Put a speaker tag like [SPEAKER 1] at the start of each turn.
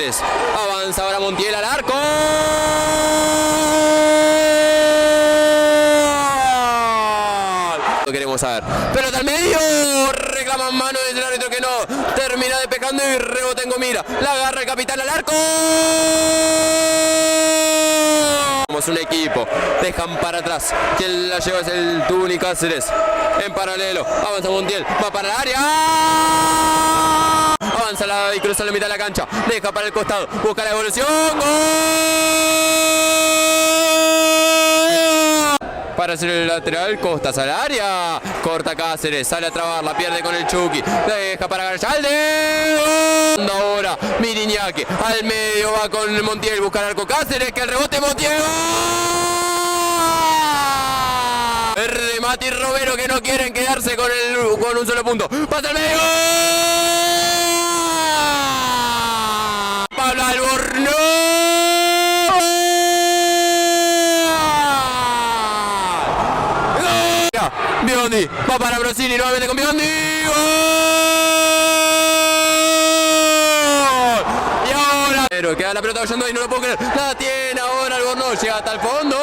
[SPEAKER 1] Avanza ahora Montiel al arco. Lo queremos saber. Pelota al medio. Reclaman mano desde el árbitro que no. Termina despejando y rebota en Gomira. La agarra el capitán al arco. Somos un equipo. Dejan para atrás. Quien la lleva es el Tuni Cáceres. En paralelo. Avanza Montiel. Va para el área. Avanza y cruza la mitad de la cancha. Deja para el costado. Busca la evolución. ¡Gol! Para hacer el lateral. Costas al área. Corta Cáceres. Sale a trabar. La pierde con el Chucky. Deja para Garchalde. Ahora Miriñaque. Al medio va con Montiel. Busca el arco Cáceres. Que el rebote Montiel. El remate y Romero que no quieren quedarse con un solo punto. Pasa al medio. Pablo Albornoz. Biondi va para Brasili nuevamente con Biondi. Y ahora pero queda la pelota bollando y no lo puedo creer. La tiene ahora Albornoz. Llega hasta el fondo.